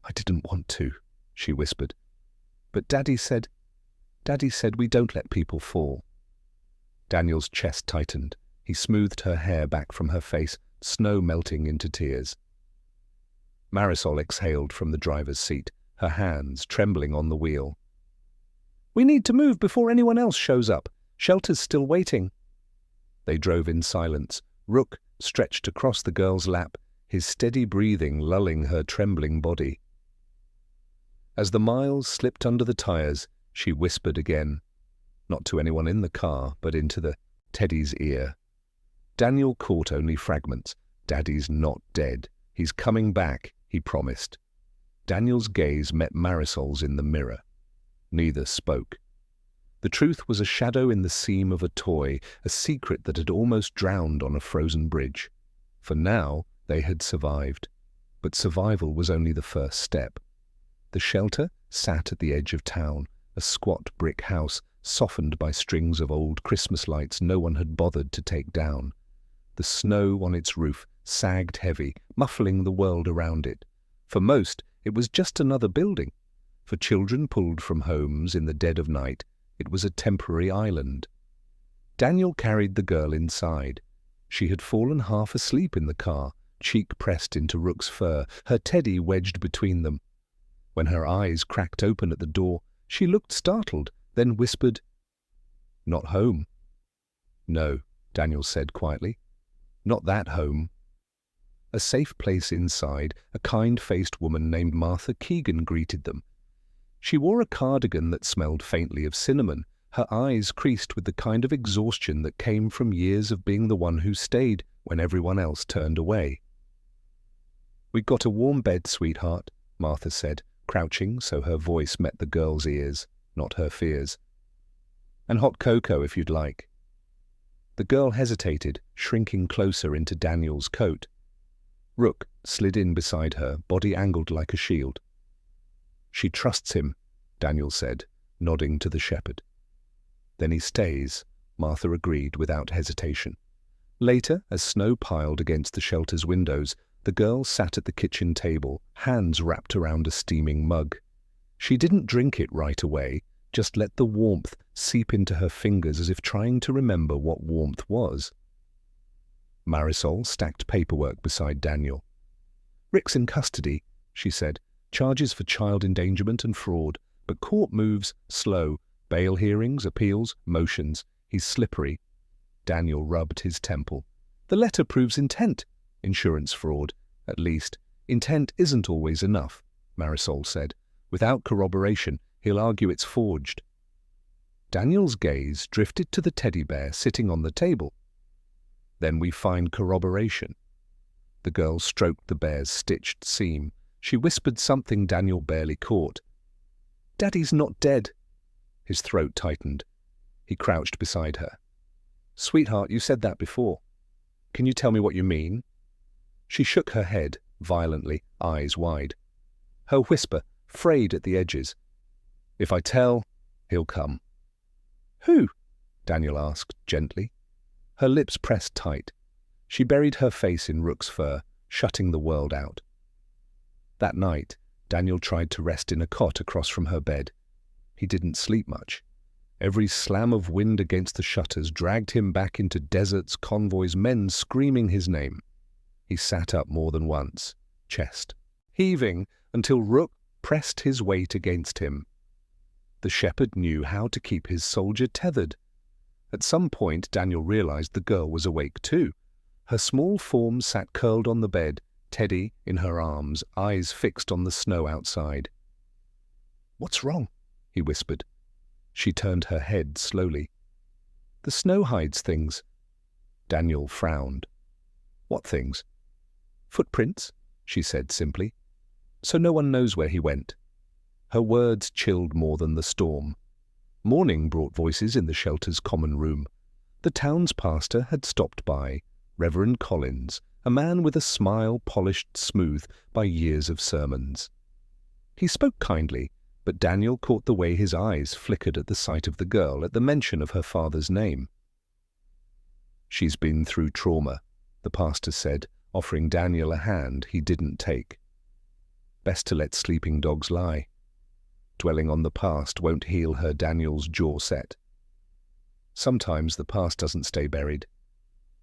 "I didn't want to," she whispered. "But Daddy said we don't let people fall." Daniel's chest tightened. He smoothed her hair back from her face, snow melting into tears. Marisol exhaled from the driver's seat, her hands trembling on the wheel. "We need to move before anyone else shows up. Shelter's still waiting." They drove in silence. Rook stretched across the girl's lap, his steady breathing lulling her trembling body. As the miles slipped under the tires, she whispered again, not to anyone in the car, but into the Teddy's ear. Daniel caught only fragments. Daddy's not dead. He's coming back, he promised. Daniel's gaze met Marisol's in the mirror. Neither spoke. The truth was a shadow in the seam of a toy, a secret that had almost drowned on a frozen bridge. For now, they had survived. But survival was only the first step. The shelter sat at the edge of town, a squat brick house softened by strings of old Christmas lights no one had bothered to take down. The snow on its roof sagged heavy, muffling the world around it. For most, it was just another building. For children pulled from homes in the dead of night, it was a temporary island. Daniel carried the girl inside. She had fallen half asleep in the car, cheek pressed into Rook's fur, her teddy wedged between them. When her eyes cracked open at the door, she looked startled, then whispered, "Not home." "No," Daniel said quietly. "Not that home." A safe place inside, a kind-faced woman named Martha Keegan greeted them. She wore a cardigan that smelled faintly of cinnamon, her eyes creased with the kind of exhaustion that came from years of being the one who stayed when everyone else turned away. "We got a warm bed, sweetheart," Martha said, crouching so her voice met the girl's ears, not her fears. "And hot cocoa if you'd like." The girl hesitated, shrinking closer into Daniel's coat. Rook slid in beside her, body angled like a shield. "She trusts him," Daniel said, nodding to the shepherd. "Then he stays," Martha agreed without hesitation. Later, as snow piled against the shelter's windows, the girl sat at the kitchen table, hands wrapped around a steaming mug. She didn't drink it right away, just let the warmth seep into her fingers as if trying to remember what warmth was. Marisol stacked paperwork beside Daniel. "Rick's in custody," she said. "Charges for child endangerment and fraud, but court moves slow. Bail hearings, appeals, motions. He's slippery." Daniel rubbed his temple. "The letter proves intent. Insurance fraud. At least, intent isn't always enough," Marisol said. "Without corroboration, he'll argue it's forged." Daniel's gaze drifted to the teddy bear sitting on the table. "Then we find corroboration." The girl stroked the bear's stitched seam. She whispered something Daniel barely caught. "Daddy's not dead." His throat tightened. He crouched beside her. "Sweetheart, you said that before. Can you tell me what you mean?" She shook her head, violently, eyes wide. Her whisper frayed at the edges. "If I tell, he'll come." "Who?" Daniel asked, gently. Her lips pressed tight. She buried her face in Rook's fur, shutting the world out. That night, Daniel tried to rest in a cot across from her bed. He didn't sleep much. Every slam of wind against the shutters dragged him back into deserts, convoys, men screaming his name. He sat up more than once, chest heaving, until Rook pressed his weight against him. The shepherd knew how to keep his soldier tethered. At some point, Daniel realized the girl was awake too. Her small form sat curled on the bed, Teddy in her arms, eyes fixed on the snow outside. "What's wrong?" he whispered. She turned her head slowly. "The snow hides things." Daniel frowned. "What things?" "Footprints," she said simply. "So no one knows where he went." Her words chilled more than the storm. Morning brought voices in the shelter's common room. The town's pastor had stopped by, Reverend Collins, a man with a smile polished smooth by years of sermons. He spoke kindly, but Daniel caught the way his eyes flickered at the sight of the girl, at the mention of her father's name. "She's been through trauma," the pastor said, offering Daniel a hand he didn't take. "Best to let sleeping dogs lie. Dwelling on the past won't heal her." Daniel's jaw set. "Sometimes the past doesn't stay buried."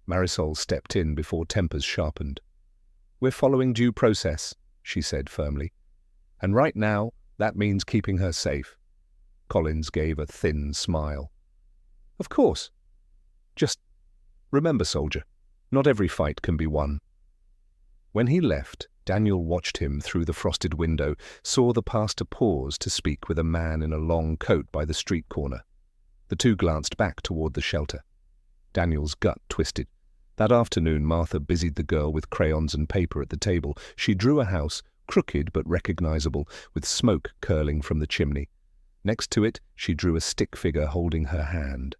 Marisol stepped in before tempers sharpened. "We're following due process," she said firmly. "And right now, that means keeping her safe." Collins gave a thin smile. "Of course. Just remember, soldier, not every fight can be won." When he left, Daniel watched him through the frosted window, saw the pastor pause to speak with a man in a long coat by the street corner. The two glanced back toward the shelter. Daniel's gut twisted. That afternoon, Martha busied the girl with crayons and paper at the table. She drew a house, crooked but recognizable, with smoke curling from the chimney. Next to it, she drew a stick figure holding her hand.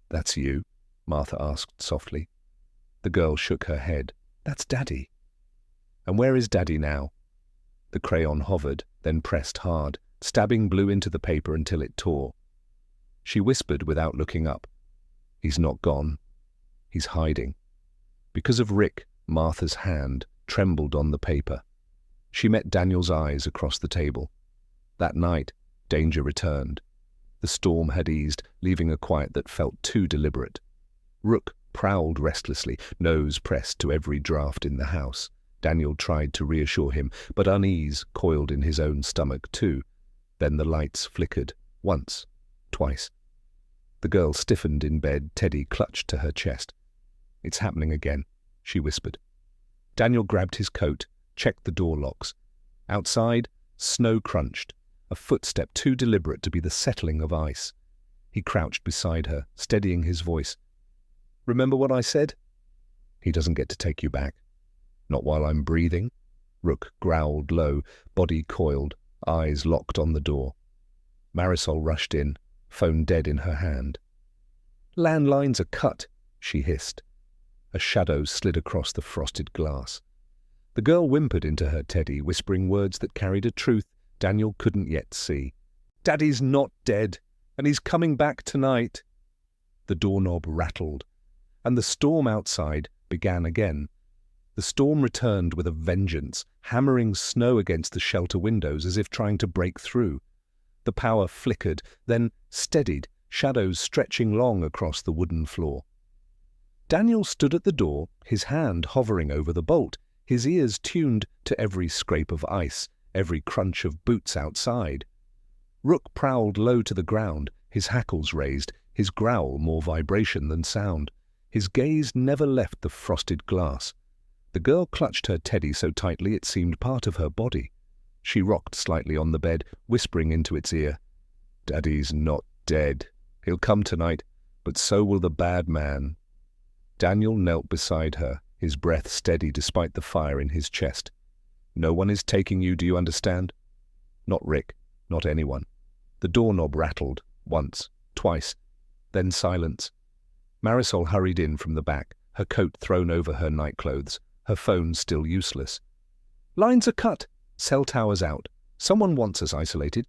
"That's you?" Martha asked softly. The girl shook her head. "That's Daddy." "And where is Daddy now?" The crayon hovered, then pressed hard, stabbing blue into the paper until it tore. She whispered without looking up. "He's not gone. He's hiding." Because of Rick, Martha's hand trembled on the paper. She met Daniel's eyes across the table. That night, danger returned. The storm had eased, leaving a quiet that felt too deliberate. Rook prowled restlessly, nose pressed to every draft in the house. Daniel tried to reassure him, but unease coiled in his own stomach too. Then the lights flickered, once, twice. The girl stiffened in bed, Teddy clutched to her chest. "It's happening again," she whispered. Daniel grabbed his coat, checked the door locks. Outside, snow crunched, a footstep too deliberate to be the settling of ice. He crouched beside her, steadying his voice. "Remember what I said?" "He doesn't get to take you back." "Not while I'm breathing." Rook growled low, body coiled, eyes locked on the door. Marisol rushed in, phone dead in her hand. "Landlines are cut," she hissed. A shadow slid across the frosted glass. The girl whimpered into her Teddy, whispering words that carried a truth Daniel couldn't yet see. "Daddy's not dead, and he's coming back tonight." The doorknob rattled, and the storm outside began again. The storm returned with a vengeance, hammering snow against the shelter windows as if trying to break through. The power flickered, then steadied, shadows stretching long across the wooden floor. Daniel stood at the door, his hand hovering over the bolt, his ears tuned to every scrape of ice, every crunch of boots outside. Rook prowled low to the ground, his hackles raised, his growl more vibration than sound. His gaze never left the frosted glass. The girl clutched her Teddy so tightly it seemed part of her body. She rocked slightly on the bed, whispering into its ear, "Daddy's not dead. He'll come tonight, but so will the bad man." Daniel knelt beside her, his breath steady despite the fire in his chest. "No one is taking you, do you understand?" "Not Rick, not anyone." The doorknob rattled, once, twice, then silence. Marisol hurried in from the back, her coat thrown over her nightclothes, her phone still useless. "Lines are cut. Cell towers out. Someone wants us isolated."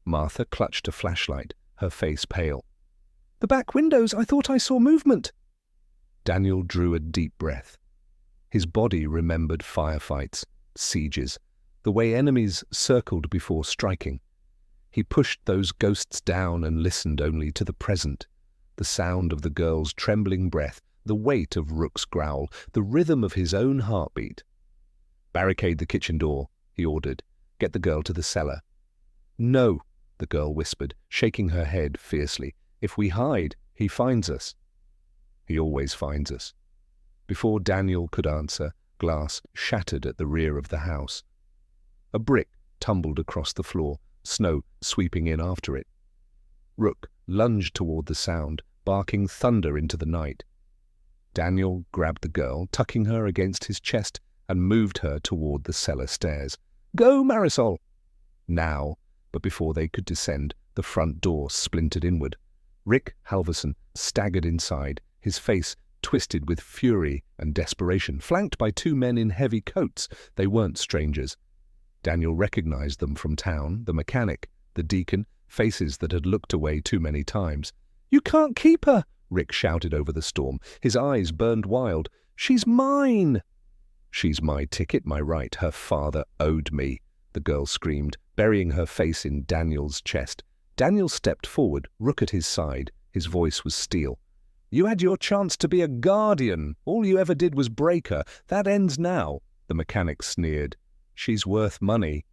Martha clutched a flashlight, her face pale. "The back windows, I thought I saw movement." Daniel drew a deep breath. His body remembered firefights, sieges, the way enemies circled before striking. He pushed those ghosts down and listened only to the present, the sound of the girl's trembling breath, the weight of Rook's growl, the rhythm of his own heartbeat. "Barricade the kitchen door," he ordered. "Get the girl to the cellar." "No," the girl whispered, shaking her head fiercely. "If we hide, he finds us." "He always finds us." Before Daniel could answer, glass shattered at the rear of the house. A brick tumbled across the floor, snow sweeping in after it. Rook lunged toward the sound, barking thunder into the night. Daniel grabbed the girl, tucking her against his chest, and moved her toward the cellar stairs. "Go, Marisol!" Now, but before they could descend, the front door splintered inward. Rick Halverson staggered inside, his face twisted with fury and desperation, flanked by two men in heavy coats. They weren't strangers. Daniel recognized them from town, the mechanic, the deacon, faces that had looked away too many times. "You can't keep her!" Rick shouted over the storm. His eyes burned wild. "She's mine!" "She's my ticket, my right. Her father owed me," the girl screamed, burying her face in Daniel's chest. Daniel stepped forward, Rook at his side. His voice was steel. "You had your chance to be a guardian. All you ever did was break her. That ends now," the mechanic sneered. "She's worth money.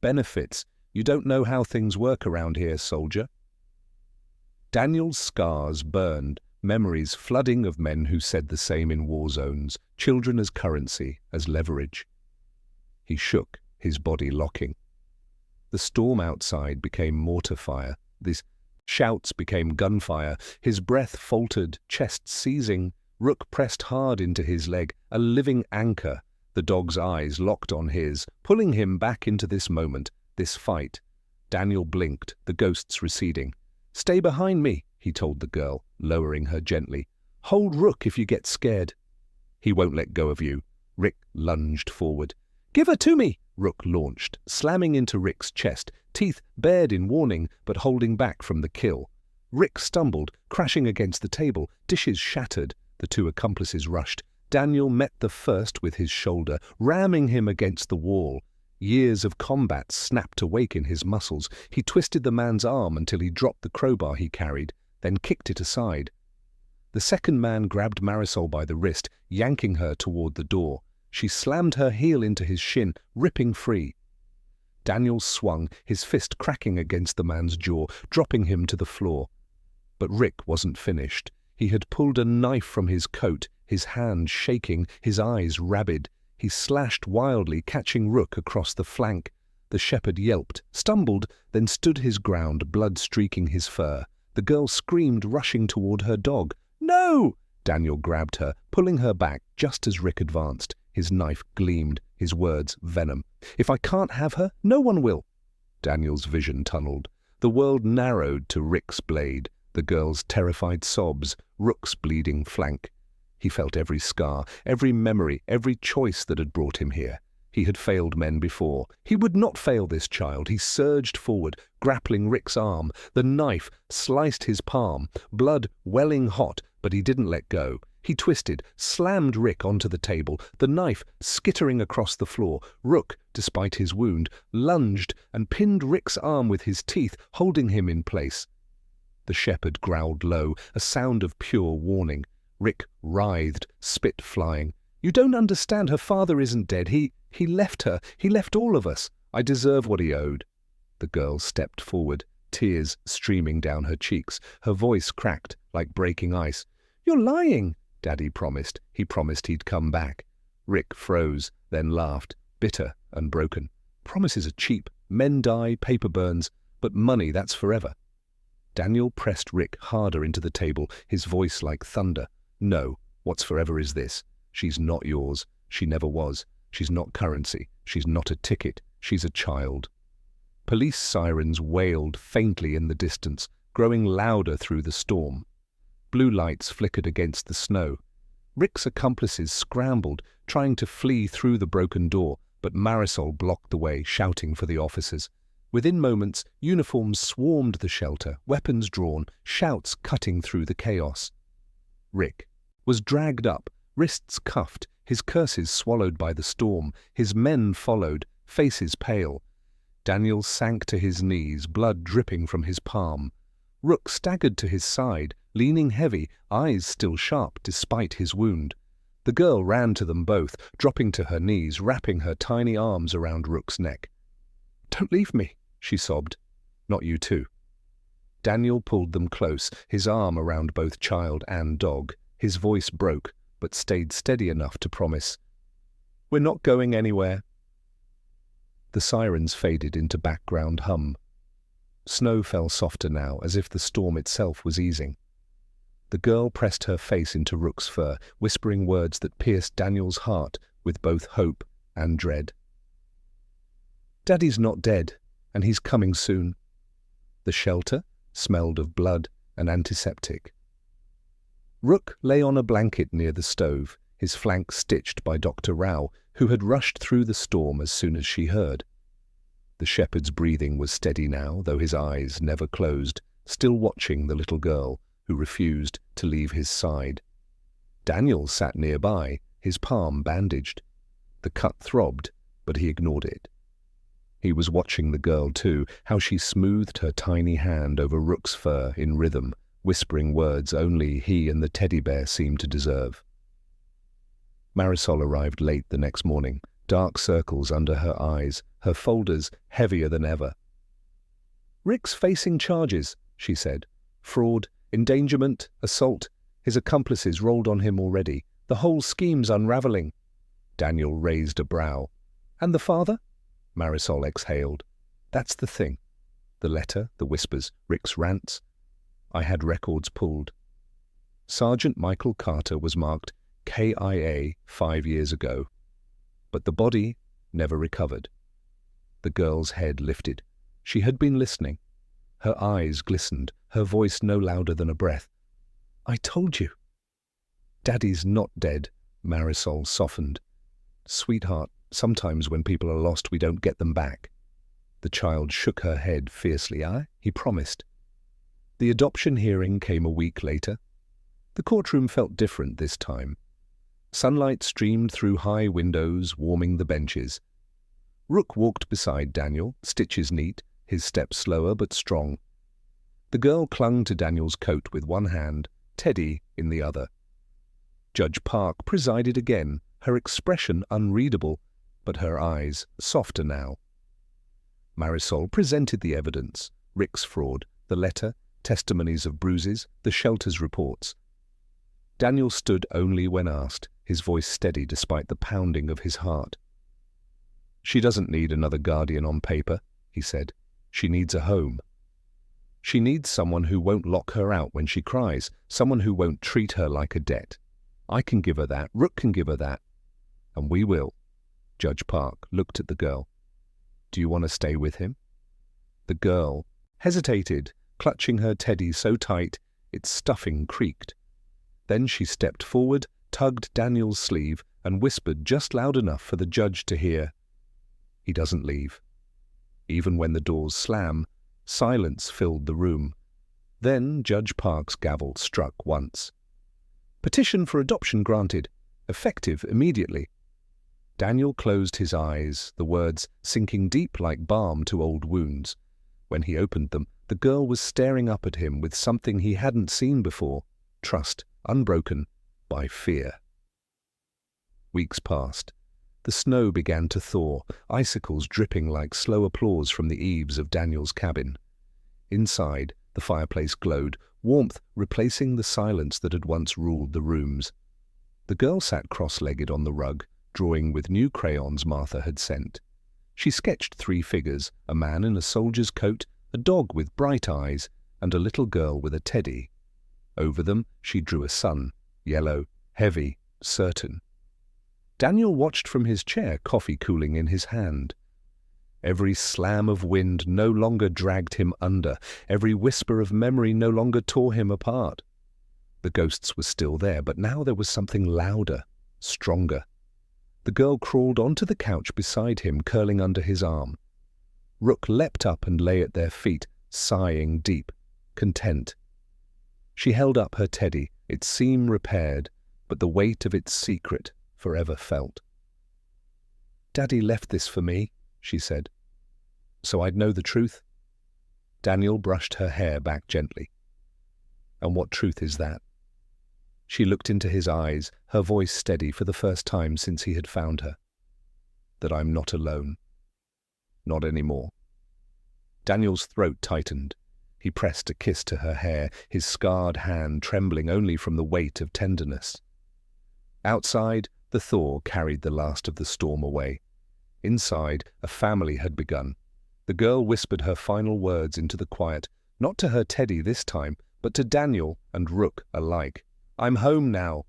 Benefits. You don't know how things work around here, soldier." Daniel's scars burned, memories flooding of men who said the same in war zones, children as currency, as leverage. He shook, his body locking. The storm outside became mortar fire, this Shouts became gunfire. His breath faltered, chest seizing. Rook pressed hard into his leg, a living anchor. The dog's eyes locked on his, pulling him back into this moment, this fight. Daniel blinked, the ghosts receding. "Stay behind me," he told the girl, lowering her gently. "Hold Rook if you get scared." "He won't let go of you." Rick lunged forward. "Give her to me!" Rook launched, slamming into Rick's chest, teeth bared in warning but holding back from the kill. Rick stumbled, crashing against the table, dishes shattered. The two accomplices rushed. Daniel met the first with his shoulder, ramming him against the wall. Years of combat snapped awake in his muscles. He twisted the man's arm until he dropped the crowbar he carried, then kicked it aside. The second man grabbed Marisol by the wrist, yanking her toward the door. She slammed her heel into his shin, ripping free. Daniel swung, his fist cracking against the man's jaw, dropping him to the floor. But Rick wasn't finished. He had pulled a knife from his coat, his hand shaking, his eyes rabid. He slashed wildly, catching Rook across the flank. The shepherd yelped, stumbled, then stood his ground, blood streaking his fur. The girl screamed, rushing toward her dog. "No!" Daniel grabbed her, pulling her back just as Rick advanced. His knife gleamed, his words venom. "If I can't have her, no one will." Daniel's vision tunneled. The world narrowed to Rick's blade, the girl's terrified sobs, Rook's bleeding flank. He felt every scar, every memory, every choice that had brought him here. He had failed men before. He would not fail this child. He surged forward, grappling Rick's arm. The knife sliced his palm, blood welling hot, but he didn't let go. He twisted, slammed Rick onto the table, the knife skittering across the floor. Rook, despite his wound, lunged and pinned Rick's arm with his teeth, holding him in place. The shepherd growled low, a sound of pure warning. Rick writhed, spit flying. "You don't understand. Her father isn't dead. He left her. He left all of us. I deserve what he owed." The girl stepped forward, tears streaming down her cheeks. Her voice cracked like breaking ice. "You're lying." Daddy promised. He promised he'd come back. Rick froze, then laughed, bitter and broken. "Promises are cheap. Men die, paper burns. But money, that's forever." Daniel pressed Rick harder into the table, his voice like thunder. "No, what's forever is this. She's not yours. She never was. She's not currency. She's not a ticket. She's a child." Police sirens wailed faintly in the distance, growing louder through the storm. Blue lights flickered against the snow. Rick's accomplices scrambled, trying to flee through the broken door, but Marisol blocked the way, shouting for the officers. Within moments, uniforms swarmed the shelter, weapons drawn, shouts cutting through the chaos. Rick was dragged up, wrists cuffed, his curses swallowed by the storm. His men followed, faces pale. Daniel sank to his knees, blood dripping from his palm. Rook staggered to his side, leaning heavy, eyes still sharp despite his wound. The girl ran to them both, dropping to her knees, wrapping her tiny arms around Rook's neck. "Don't leave me," she sobbed. "Not you too." Daniel pulled them close, his arm around both child and dog. His voice broke, but stayed steady enough to promise, "We're not going anywhere." The sirens faded into background hum. Snow fell softer now, as if the storm itself was easing. The girl pressed her face into Rook's fur, whispering words that pierced Daniel's heart with both hope and dread. "Daddy's not dead, and he's coming soon." The shelter smelled of blood and antiseptic. Rook lay on a blanket near the stove, his flank stitched by Dr. Rao, who had rushed through the storm as soon as she heard. The shepherd's breathing was steady now, though his eyes never closed, still watching the little girl, who refused to leave his side. Daniel sat nearby, his palm bandaged. The cut throbbed, but he ignored it. He was watching the girl too, how she smoothed her tiny hand over Rook's fur in rhythm, whispering words only he and the teddy bear seemed to deserve. Marisol arrived late the next morning, dark circles under her eyes, her folders heavier than ever. "Rick's facing charges," she said. "Fraud, endangerment, assault. His accomplices rolled on him already. The whole scheme's unraveling." Daniel raised a brow. "And the father?" Marisol exhaled. "That's the thing. The letter, the whispers, Rick's rants. I had records pulled. Sergeant Michael Carter was marked KIA 5 years ago, but the body never recovered. The girl's head lifted. She had been listening. Her eyes glistened, her voice no louder than a breath. "I told you." "Daddy's not dead," Marisol softened. "Sweetheart, sometimes when people are lost we don't get them back." The child shook her head fiercely. He promised. The adoption hearing came a week later. The courtroom felt different this time. Sunlight streamed through high windows, warming the benches. Rook walked beside Daniel, stitches neat, his step slower but strong. The girl clung to Daniel's coat with one hand, Teddy in the other. Judge Park presided again, her expression unreadable, but her eyes softer now. Marisol presented the evidence: Rick's fraud, the letter, testimonies of bruises, the shelter's reports. Daniel stood only when asked, his voice steady despite the pounding of his heart. "She doesn't need another guardian on paper," he said. "She needs a home. She needs someone who won't lock her out when she cries, someone who won't treat her like a debt. I can give her that, Rook can give her that, and we will." Judge Park looked at the girl. "Do you want to stay with him?" The girl hesitated, clutching her Teddy so tight its stuffing creaked. Then she stepped forward, tugged Daniel's sleeve, and whispered just loud enough for the judge to hear. He doesn't leave. Even when the doors slam, silence filled the room. Then Judge Park's gavel struck once. "Petition for adoption granted. Effective immediately." Daniel closed his eyes, the words sinking deep like balm to old wounds. When he opened them, the girl was staring up at him with something he hadn't seen before: trust, unbroken by fear. Weeks passed. The snow began to thaw, icicles dripping like slow applause from the eaves of Daniel's cabin. Inside, the fireplace glowed, warmth replacing the silence that had once ruled the rooms. The girl sat cross-legged on the rug, drawing with new crayons Martha had sent. She sketched 3 figures: a man in a soldier's coat, a dog with bright eyes, and a little girl with a teddy. Over them she drew a sun, yellow, heavy, certain. Daniel watched from his chair, coffee cooling in his hand. Every slam of wind no longer dragged him under. Every whisper of memory no longer tore him apart. The ghosts were still there, but now there was something louder, stronger. The girl crawled onto the couch beside him, curling under his arm. Rook leapt up and lay at their feet, sighing deep, content. She held up her teddy, its seam repaired, but the weight of its secret forever felt. "Daddy left this for me," she said. "So I'd know the truth?" Daniel brushed her hair back gently. "And what truth is that?" She looked into his eyes, her voice steady for the first time since he had found her. "That I'm not alone. Not anymore." Daniel's throat tightened. He pressed a kiss to her hair, his scarred hand trembling only from the weight of tenderness. Outside, the thaw carried the last of the storm away. Inside, a family had begun. The girl whispered her final words into the quiet, not to her teddy this time, but to Daniel and Rook alike. "I'm home now.